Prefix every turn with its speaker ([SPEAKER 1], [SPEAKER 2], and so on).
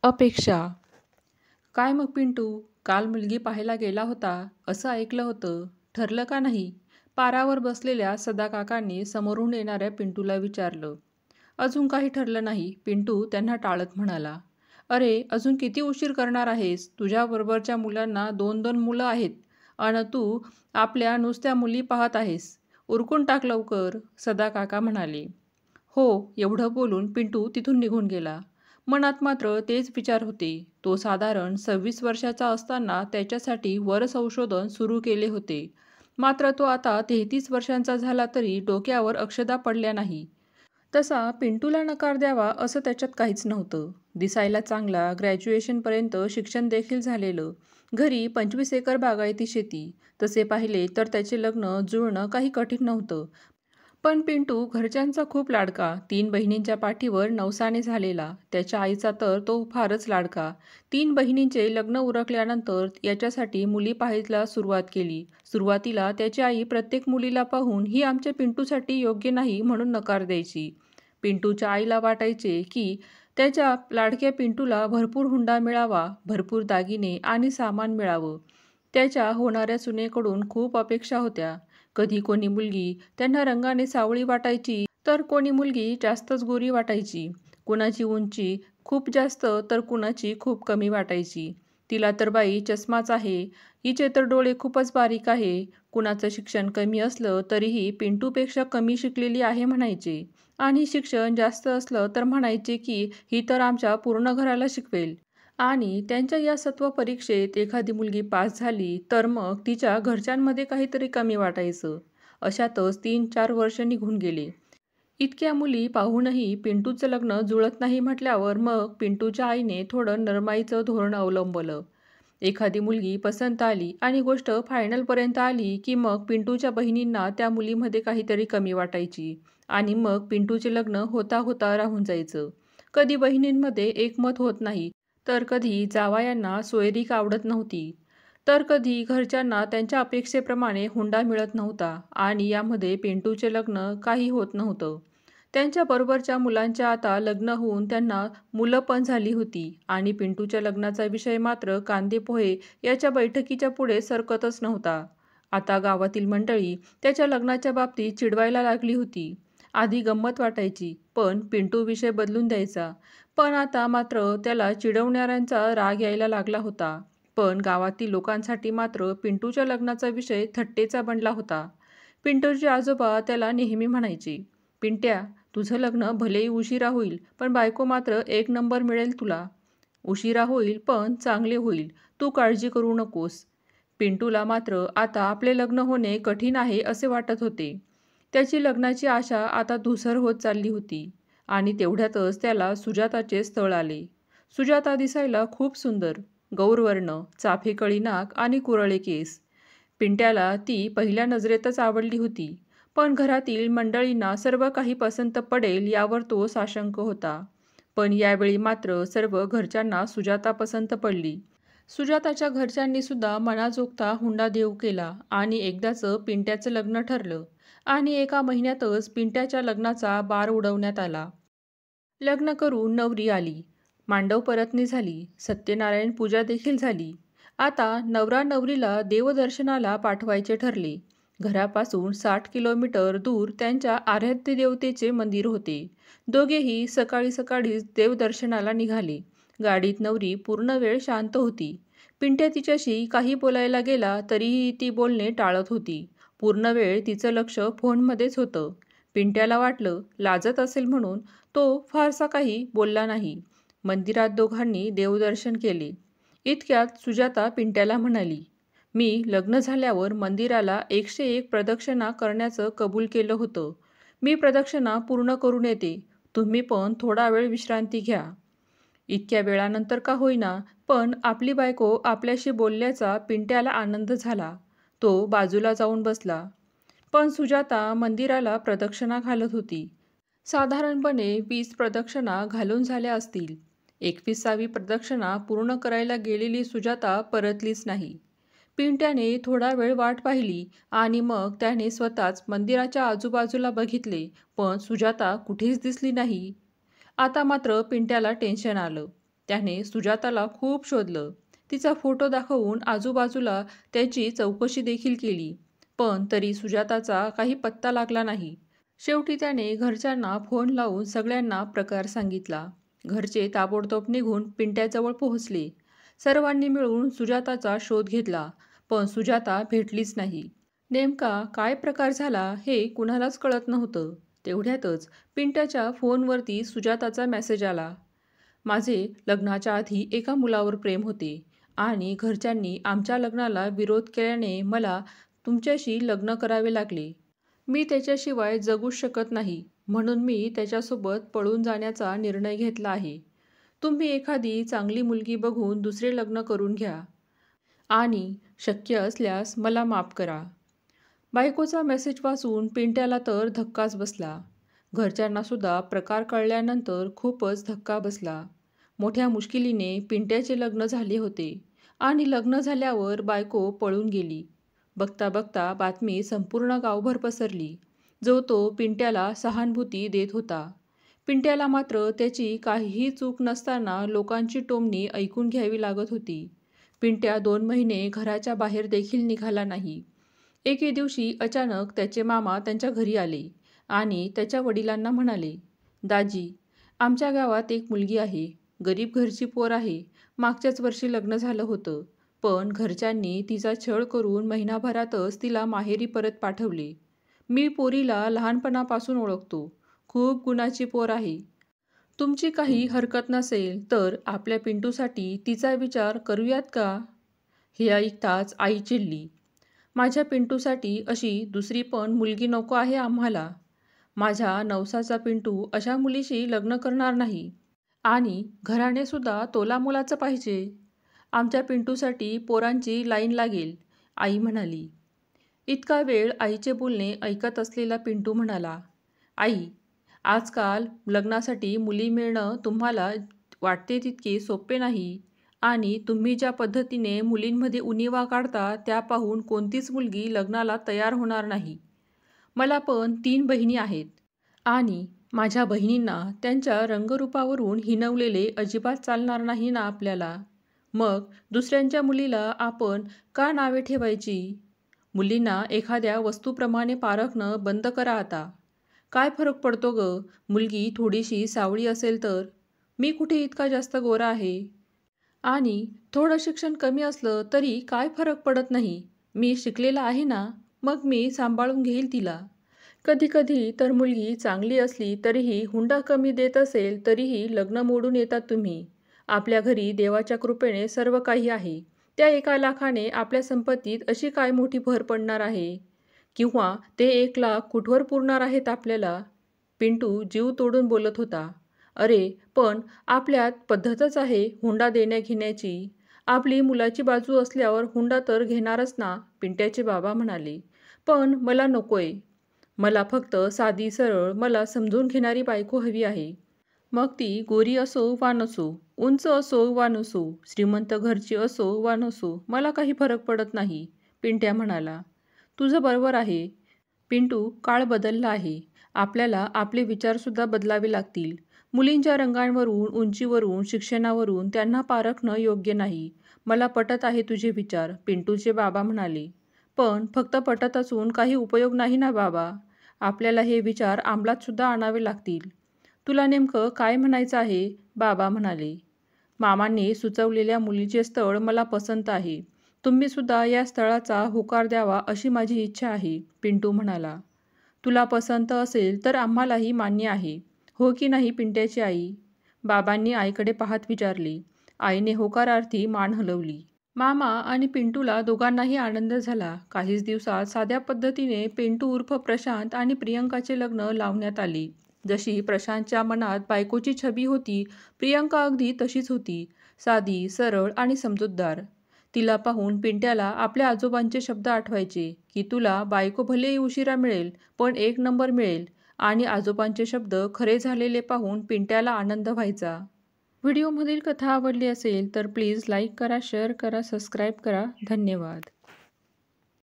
[SPEAKER 1] अपेक्षा. काय मग पिंटू, काल मुलगी पाहायला गेला होता असं ऐकलं होतं. ठरलं का नाही? पारावर बसलेल्या सदाकाकांनी समोरून येणाऱ्या पिंटूला विचारलं. अजून काही ठरलं नाही, पिंटू त्यांना टाळत म्हणाला. अरे, अजून किती उशीर करणार आहेस? तुझ्याबरोबरच्या मुलांना 2-2 मुलं आहेत आणि तू आपल्या नुसत्या मुली पाहत आहेस. उरकून टाक लवकर, सदाकाका म्हणाले. हो, एवढं बोलून पिंटू तिथून निघून गेला. मनात मात्र तेच विचार होते. तो साधारण 26 वर्षाचा असताना त्याच्यासाठी संशोधन सुरू केले होते. मात्र तो आता 33 वर्षांचा झाला तरी डोक्यावर अक्षदा पडल्या नाही. तसा पिंटूला नकार द्यावा असं त्याच्यात काहीच नव्हतं. दिसायला चांगला, ग्रॅज्युएशनपर्यंत शिक्षण देखील झालेलं. घरी 25 एकर बागायती शेती. तसे पाहिले तर त्याचे लग्न जुळणं काही कठीण नव्हतं. पण पिंटू घरच्यांचा खूप लाडका. 3 बहिणींच्या पाठीवर नवसाने झालेला. त्याच्या आईचा तर तो फारच लाडका. 3 बहिणींचे लग्न उरकल्यानंतर याच्यासाठी मुली पाहायला सुरुवात केली. सुरुवातीला त्याची आई प्रत्येक मुलीला पाहून ही आमच्या पिंटूसाठी योग्य नाही म्हणून नकार द्यायची. पिंटूच्या आईला वाटायचे की त्याच्या लाडक्या पिंटूला भरपूर हुंडा मिळावा, भरपूर दागिने आणि सामान मिळावं. त्याच्या होणाऱ्या सुनेकडून खूप अपेक्षा होत्या. कधी कोणी मुलगी त्यांना रंगाने सावळी वाटायची, तर कोणी मुलगी जास्तच गोरी वाटायची. कुणाची उंची खूप जास्त तर कुणाची खूप कमी वाटायची. तिला तर बाई चष्माच आहे, हिचे तर डोळे खूपच बारीक आहे. कुणाचं शिक्षण कमी असलं तरीही पिंटूपेक्षा कमी शिकलेली आहे म्हणायचे. आणि शिक्षण जास्त असलं तर म्हणायचे की ही तर आमच्या पूर्ण घराला शिकवेल. आणि त्यांच्या या सत्व परीक्षेत एखादी मुलगी पास झाली तर मग तिच्या घरच्यांमध्ये काहीतरी कमी वाटायचं. अशातच 3-4 वर्ष निघून गेले. इतक्या मुली पाहूनही पिंटूचं लग्न जुळत नाही म्हटल्यावर मग पिंटूच्या आईने थोडं नरमाईचं धोरण अवलंबलं. एखादी मुलगी पसंत आली आणि गोष्ट फायनलपर्यंत आली की मग पिंटूच्या बहिणींना त्या मुलीमध्ये काहीतरी कमी वाटायची आणि मग पिंटूचे लग्न होता होता राहून जायचं. कधी बहिणींमध्ये एकमत होत नाही, तर कधी जावयांना सोयरीक आवडत नव्हती, तर कधी घरच्यांना त्यांच्या अपेक्षेप्रमाणे हुंडा मिळत नव्हता आणि यामध्ये पिंटूचे लग्न काही होत नव्हतं. त्यांच्या बरोबरच्या मुलांच्या आता लग्न होऊन त्यांना मुलं पण झाली होती आणि पिंटूच्या लग्नाचा विषय मात्र कांदेपोहे याच्या बैठकीच्या पुढे सरकतच नव्हता. आता गावातील मंडळी त्याच्या लग्नाच्या बाबतीत चिडवायला लागली होती. आधी गंमत वाटायची, पण पिंटू विषय बदलून द्यायचा. पण आता मात्र त्याला चिडवणाऱ्यांचा राग यायला लागला होता. पण गावातील लोकांसाठी मात्र पिंटूच्या लग्नाचा विषय थट्टेचा बनला होता. पिंटूचे आजोबा त्याला नेहमी म्हणायचे, पिंट्या, तुझं लग्न भलेही उशिरा होईल, पण बायको मात्र एक नंबर मिळेल तुला. उशिरा होईल पण चांगले होईल, तू काळजी करू नकोस. पिंटूला मात्र आता आपले लग्न होणे कठीण आहे असे वाटत होते. त्याची लग्नाची आशा आता धूसर होत चालली होती. आणि तेवढ्यातच त्याला सुजाताचे स्थळ आले. सुजाता दिसायला खूप सुंदर, गौरवर्ण, चाफेकळी नाक आणि कुरळे केस. पिंट्याला ती पहिल्या नजरेतच आवडली होती. पण घरातील मंडळींना सर्व काही पसंत पडेल यावर तो साशंक होता. पण यावेळी मात्र सर्व घरच्यांना सुजाता पसंत पडली. सुजाताच्या घरच्यांनी सुद्धा मनाजोगता हुंडा देऊ केला आणि एकदाचं पिंट्याचं लग्न ठरलं. आणि एका महिन्यातच पिंट्याच्या लग्नाचा बार उडवण्यात आला. लग्न करून नवरी आली. मांडव परतणी झाली. सत्यनारायण पूजा देखील झाली. आता नवरा नवरीला देवदर्शनाला पाठवायचे ठरले. घरापासून 60 किलोमीटर दूर त्यांच्या आराध्य देवतेचे मंदिर होते. दोघेही सकाळी सकाळीच देवदर्शनाला निघाले. गाडीत नवरी पूर्ण वेळ शांत होती. पिंट्या तिच्याशी काही बोलायला गेला तरीही ती बोलणे टाळत होती. पूर्ण वेळ तिचं लक्ष फोनमध्येच होतं. पिंट्याला वाटलं लाजत असेल म्हणून तो फारसा काही बोलला नाही. मंदिरात दोघांनी देवदर्शन केले. इतक्यात सुजाता पिंट्याला म्हणाली, मी लग्न झाल्यावर मंदिराला 101 प्रदक्षिणा करण्याचं कबूल केलं होतं. मी प्रदक्षिणा पूर्ण करून येते. तुम्ही पण थोडा वेळ विश्रांती घ्या. इतक्या वेळानंतर का होईना, पण आपली बायको आपल्याशी बोलल्याचा पिंट्याला आनंद झाला. तो बाजूला जाऊन बसला. पण सुजाता मंदिराला प्रदक्षिणा घालत होती. साधारणपणे 20 प्रदक्षिणा घालून झाल्या असतील. 21वी प्रदक्षिणा पूर्ण करायला गेलेली सुजाता परतलीच नाही. पिंट्याने थोडा वेळ वाट पाहिली आणि मग त्याने स्वतःच मंदिराच्या आजूबाजूला बघितले, पण सुजाता कुठेच दिसली नाही. आता मात्र पिंट्याला टेन्शन आलं. त्याने सुजाताला खूप शोधलं. तिचा फोटो दाखवून आजूबाजूला त्याची चौकशी देखील केली, पण तरी सुजाताचा काही पत्ता लागला नाही. शेवटी त्याने घरच्यांना फोन लावून सगळ्यांना प्रकार सांगितला. घरचे ताबडतोब निघून पिंट्याजवळ पोहोचले. सर्वांनी मिळून सुजाताचा शोध घेतला, पण सुजाता भेटलीच नाही. नेमका काय प्रकार झाला हे कुणालाच कळत नव्हतं. तेवढ्यातच पिंट्याच्या फोनवरती सुजाताचा मेसेज आला. माझे लग्नाच्या आधी एका मुलावर प्रेम होते आणि घरच्यांनी आमच्या लग्नाला विरोध केल्याने मला तुमच्याशी लग्न करावे लागले. मी त्याच्याशिवाय जगूच शकत नाही, म्हणून मी त्याच्यासोबत पळून जाण्याचा निर्णय घेतला आहे. तुम्ही एखादी चांगली मुलगी बघून दुसरे लग्न करून घ्या आणि शक्य असल्यास मला माफ करा. बायकोचा मेसेज वाचून पिंट्याला तर धक्काच बसला. घरच्यांना सुद्धा प्रकार कळल्यानंतर खूपच धक्का बसला. मोठ्या मुश्किलीने पिंट्याचे लग्न झाले होते आणि लग्न झाल्यावर बायको पळून गेली. बघता बघता बातमी संपूर्ण गावभर पसरली, जो तो पिंट्याला सहानुभूती देत होता. पिंट्याला मात्र त्याची काहीही चूक नसताना लोकांची टोमणी ऐकून घ्यावी लागत होती. पिंट्या 2 महिने घराच्या बाहेर देखील निघाला नाही. एके दिवशी अचानक त्याचे मामा त्यांच्या घरी आले आणि त्याच्या वडिलांना म्हणाले, दाजी, आमच्या गावात एक मुलगी आहे. गरीब घरची पोर आहे. मागच्याच वर्षी लग्न झालं होतं, पण घरच्यांनी तिचा छळ करून महिनाभरातच तिला माहेरी परत पाठवले. मी पोरीला लहानपणापासून ओळखतो. खूप गुणाची पोर आहे. तुमची काही हरकत नसेल तर आपल्या पिंटूसाठी तिचा विचार करूयात का? हे ऐकताच आई चिडली. माझ्या पिंटूसाठी अशी दुसरी पण मुलगी नको आहे आम्हाला. माझ्या नवसाचा पिंटू अशा मुलीशी लग्न करणार नाही आणि घराणे सुद्धा तोलामोलाचं पाहिजे. आमच्या पिंटूसाठी पोरांची लाईन लागेल, आई म्हणाली. इतका वेळ आईचे बोलणे ऐकत असलेला पिंटू म्हणाला, आई, आजकाल लग्नासाठी मुली मिळणं तुम्हाला वाटते तितके सोपे नाही आणि तुम्ही ज्या पद्धतीने मुलींमध्ये उणिवा काढता त्या पाहून कोणतीच मुलगी लग्नाला तयार होणार नाही. मला पण 3 बहिणी आहेत आणि माझ्या बहिणींना त्यांच्या रंगरूपावरून हिणवलेले अजिबात चालणार नाही ना आपल्याला. मग दुसऱ्यांच्या मुलीला आपण का नावे ठेवायची? मुलींना एखाद्या वस्तूप्रमाणे पारखणं बंद करा आता. काय फरक पडतो गं, मुलगी थोडीशी सावळी असेल तर? मी कुठे इतका जास्त गोरा आहे? आणि थोडं शिक्षण कमी असलं तरी काय फरक पडत नाही. मी शिकलेला आहे ना, मग मी सांभाळून घेईल तिला. कधी-कधी तर मुलगी चांगली असली तरीही हुंडा कमी देत असेल तरीही लग्न मोडून येतात तुम्ही. आपल्या घरी देवाच्या कृपेने सर्व काही आहे. त्या 1 लाखाने आपल्या संपत्तीत अशी काय मोठी भर पडणार आहे? किंवा ते 1 लाख कुठवर पुरणार आहेत आपल्याला? पिंटू जीव तोडून बोलत होता. अरे, पण आपल्यात पद्धतच आहे हुंडा देण्या-घेण्याची. आपली मुलाची बाजू असल्यावर हुंडा तर घेणारच ना, पिंट्याचे बाबा म्हणाले. पण मला नकोय. मला फक्त साधी सरळ मला समजून घेणारी बायको हवी आहे. मग ती गोरी असो वा नसो, उंच असो वा नसो, श्रीमंत घरची असो वा नसो, मला काही फरक पडत नाही, पिंट्या म्हणाला. तुझं बरोबर आहे पिंटू, काळ बदलला आहे. आपल्याला आपले विचारसुद्धा बदलावे लागतील. मुलींच्या रंगांवरून, उंचीवरून, शिक्षणावरून त्यांना पारखणं योग्य नाही. मला पटत आहे तुझे विचार, पिंटूचे बाबा म्हणाले. पण फक्त पटत असून काही उपयोग नाही ना बाबा. आपल्याला हे विचार अंमलात सुद्धा आणावे लागतील. तुला नेमकं काय म्हणायचं आहे? बाबा म्हणाले. मामांनी सुचवलेल्या मुलीचे स्थळ मला पसंत आहे. तुम्ही सुद्धा या स्थळाचा होकार द्यावा अशी माझी इच्छा आहे, पिंटू म्हणाला. तुला पसंत असेल तर आम्हालाही मान्य आहे, हो की नाही पिंट्याची आई? बाबांनी आईकडे पाहत विचारले. आईने होकारार्थी मान हलवली. मामा आणि पिंटूला दोघांनाही आनंद झाला. काहीच दिवसात साध्या पद्धतीने पिंटू उर्फ प्रशांत आणि प्रियंकाचे लग्न लावण्यात आले. जशी प्रशांतच्या मनात बायकोची छबी होती, प्रियंका अगदी तशीच होती. साधी, सरळ आणि समजूतदार. तिला पाहून पिंट्याला आपल्या आजोबांचे शब्द आठवायचे की तुला बायको भलेही उशिरा मिळेल, पण 1 नंबर मिळेल. आणि आजोबांचे शब्द खरे झालेले पाहून पिंट्याला आनंद व्हायचा. व्हिडिओमधील कथा आवडली असेल तर प्लीज लाईक करा, शेअर करा, सबस्क्राईब करा. धन्यवाद.